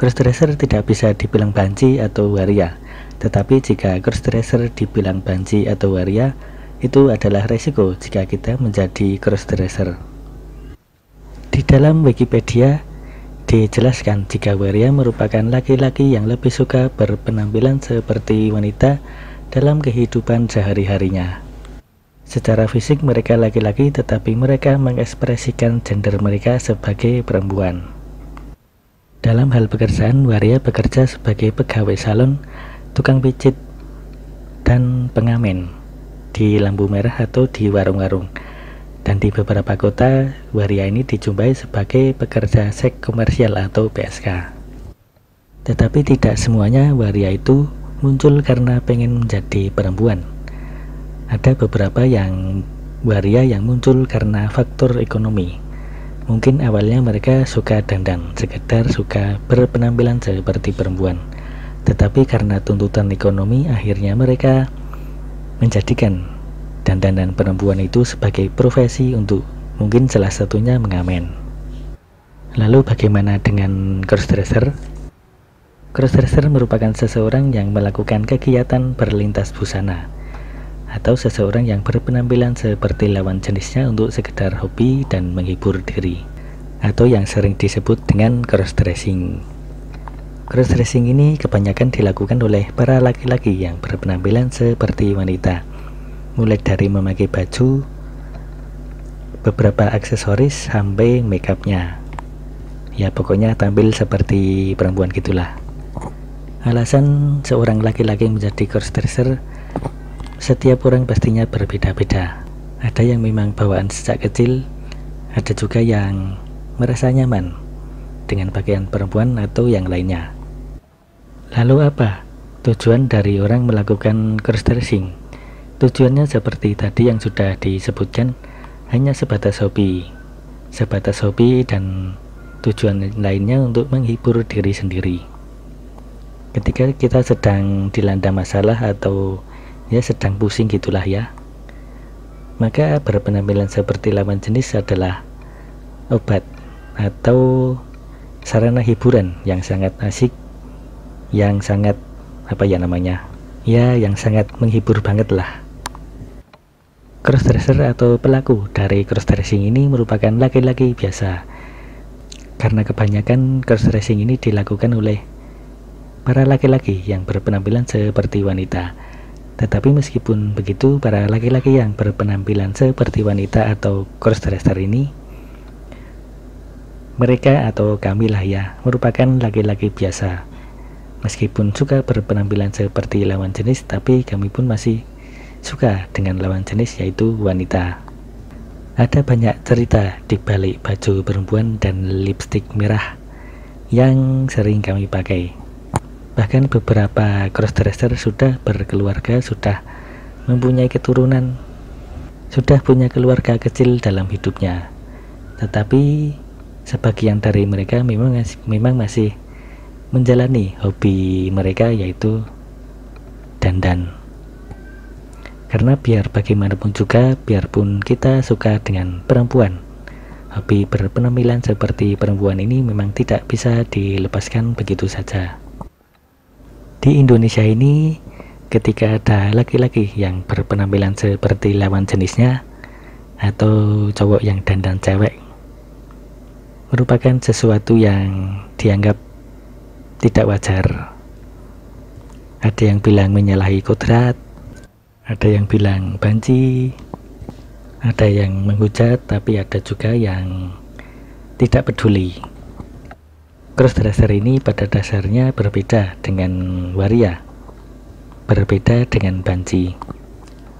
Crossdresser tidak bisa dibilang banci atau waria, tetapi jika crossdresser dibilang banci atau waria, itu adalah resiko jika kita menjadi crossdresser. Di dalam Wikipedia dijelaskan jika waria merupakan laki-laki yang lebih suka berpenampilan seperti wanita dalam kehidupan sehari-harinya. Secara fisik mereka laki-laki, tetapi mereka mengekspresikan gender mereka sebagai perempuan. Dalam hal pekerjaan, waria bekerja sebagai pegawai salon, tukang pijit, dan pengamen di lampu merah atau di warung-warung. Dan di beberapa kota, waria ini dijumpai sebagai pekerja seks komersial atau PSK. Tetapi tidak semuanya waria itu muncul karena pengen menjadi perempuan. Ada beberapa waria yang muncul karena faktor ekonomi. Mungkin awalnya mereka suka dandan, sekedar suka berpenampilan seperti perempuan. Tetapi karena tuntutan ekonomi, akhirnya mereka menjadikan dandanan perempuan itu sebagai profesi untuk mungkin salah satunya mengamen. Lalu bagaimana dengan crossdresser? Crossdresser merupakan seseorang yang melakukan kegiatan berlintas busana, atau seseorang yang berpenampilan seperti lawan jenisnya untuk sekedar hobi dan menghibur diri, atau yang sering disebut dengan crossdressing. Crossdressing ini kebanyakan dilakukan oleh para laki-laki yang berpenampilan seperti wanita, mulai dari memakai baju, beberapa aksesoris, sampai makeupnya. Ya pokoknya tampil seperti perempuan gitulah. Alasan seorang laki-laki menjadi crossdresser, setiap orang pastinya berbeda-beda. Ada yang memang bawaan sejak kecil, ada juga yang merasa nyaman dengan pakaian perempuan atau yang lainnya. Lalu apa tujuan dari orang melakukan crossdressing? Tujuannya seperti tadi yang sudah disebutkan, hanya sebatas hobi dan tujuan lainnya untuk menghibur diri sendiri. Ketika kita sedang dilanda masalah atau ya sedang pusing gitulah ya, maka berpenampilan seperti lawan jenis adalah obat atau sarana hiburan yang sangat asik, yang sangat yang sangat menghibur banget lah. Crossdresser atau pelaku dari crossdressing ini merupakan laki-laki biasa, karena kebanyakan crossdressing ini dilakukan oleh para laki-laki yang berpenampilan seperti wanita. Tetapi meskipun begitu, para laki-laki yang berpenampilan seperti wanita atau crossdresser ini, mereka atau kami lah ya, merupakan laki-laki biasa. Meskipun suka berpenampilan seperti lawan jenis, tapi kami pun masih suka dengan lawan jenis, yaitu wanita. Ada banyak cerita di balik baju perempuan dan lipstik merah yang sering kami pakai. Bahkan beberapa crossdresser sudah berkeluarga, sudah mempunyai keturunan, sudah punya keluarga kecil dalam hidupnya. Tetapi sebagian dari mereka memang masih menjalani hobi mereka, yaitu dandan. Karena biar bagaimanapun juga, biarpun kita suka dengan perempuan, hobi berpenampilan seperti perempuan ini memang tidak bisa dilepaskan begitu saja. Di Indonesia ini, ketika ada laki-laki yang berpenampilan seperti lawan jenisnya atau cowok yang dandan cewek, merupakan sesuatu yang dianggap tidak wajar. Ada yang bilang menyalahi kodrat, ada yang bilang banci, ada yang menghujat, tapi ada juga yang tidak peduli. Crossdresser ini pada dasarnya berbeda dengan waria, berbeda dengan banci.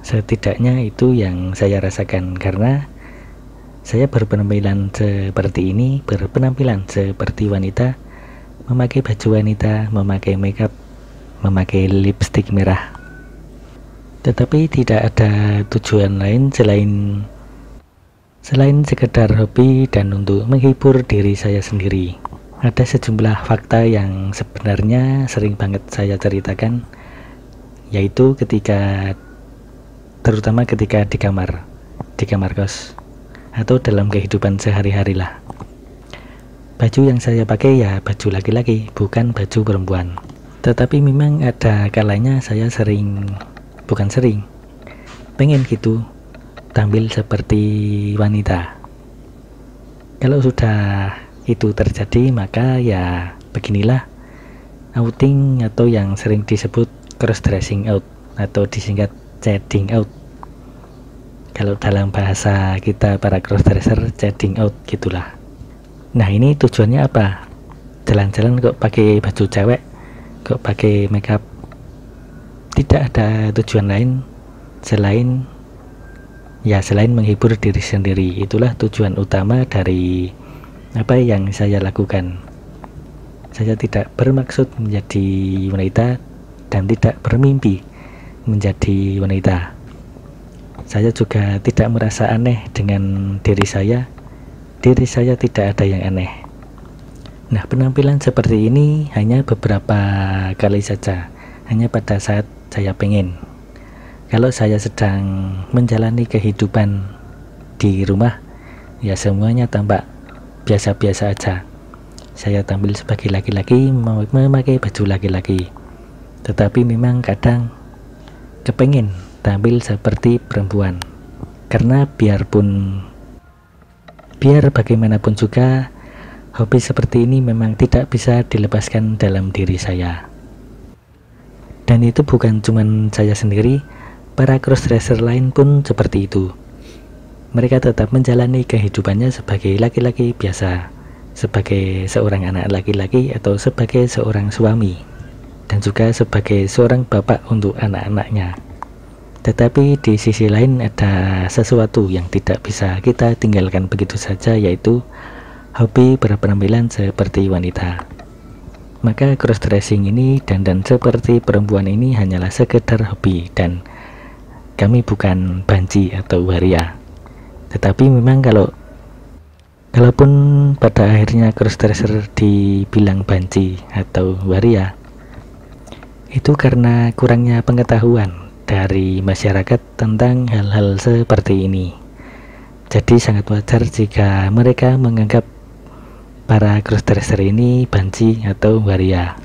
Setidaknya itu yang saya rasakan, karena saya berpenampilan seperti ini, berpenampilan seperti wanita, memakai baju wanita, memakai makeup, memakai lipstik merah. Tetapi tidak ada tujuan lain selain sekedar hobi dan untuk menghibur diri saya sendiri. Ada sejumlah fakta yang sebenarnya sering banget saya ceritakan, yaitu terutama ketika di kamar kos atau dalam kehidupan sehari-hari lah. Baju yang saya pakai ya baju laki-laki, bukan baju perempuan. Tetapi memang ada kalanya saya pengen gitu tampil seperti wanita. Kalau sudah itu terjadi, maka ya beginilah outing atau yang sering disebut cross dressing out atau disingkat chading out. Kalau dalam bahasa kita para cross dresser, chading out gitulah. Nah, ini tujuannya apa? Jalan-jalan kok pakai baju cewek, kok pakai makeup? Tidak ada tujuan lain selain menghibur diri sendiri. Itulah tujuan utama dari apa yang saya lakukan. Saya tidak bermaksud menjadi wanita dan tidak bermimpi menjadi wanita. Saya juga tidak merasa aneh dengan diri saya. Diri saya tidak ada yang aneh. Nah, penampilan seperti ini hanya beberapa kali saja, hanya pada saat saya pengen. Kalau saya sedang menjalani kehidupan di rumah, ya semuanya tampak biasa-biasa aja. Saya tampil sebagai laki-laki, memakai baju laki-laki. Tetapi memang kadang kepengen tampil seperti perempuan. Karena biar bagaimanapun juga, hobi seperti ini memang tidak bisa dilepaskan dalam diri saya. Dan itu bukan cuma saya sendiri, para crossdresser lain pun seperti itu. Mereka tetap menjalani kehidupannya sebagai laki-laki biasa, sebagai seorang anak laki-laki atau sebagai seorang suami, dan juga sebagai seorang bapak untuk anak-anaknya. Tetapi di sisi lain ada sesuatu yang tidak bisa kita tinggalkan begitu saja, yaitu hobi berpenampilan seperti wanita. Maka crossdressing ini, dandan seperti perempuan ini hanyalah sekedar hobi, dan kami bukan banci atau waria. Tetapi memang kalaupun pada akhirnya crossdresser dibilang banci atau waria, itu karena kurangnya pengetahuan dari masyarakat tentang hal-hal seperti ini. Jadi sangat wajar jika mereka menganggap para crossdresser ini banci atau waria.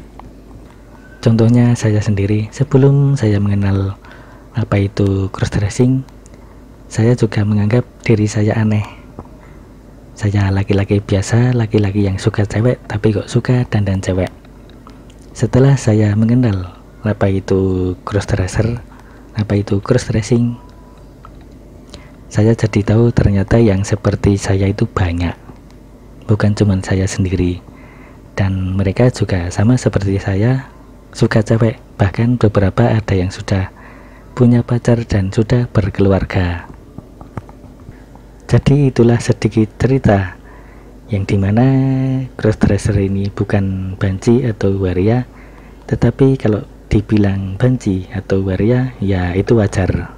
Contohnya saya sendiri, sebelum saya mengenal apa itu crossdressing, saya juga menganggap diri saya aneh. Saya laki-laki biasa, laki-laki yang suka cewek tapi kok suka dandan cewek. Setelah saya mengenal apa itu crossdresser, apa itu crossdressing, saya jadi tahu ternyata yang seperti saya itu banyak, bukan cuma saya sendiri. Dan mereka juga sama seperti saya, suka cewek, bahkan beberapa ada yang sudah punya pacar dan sudah berkeluarga. Jadi itulah sedikit cerita yang dimana crossdresser ini bukan banci atau waria, tetapi kalau dibilang banci atau waria ya itu wajar.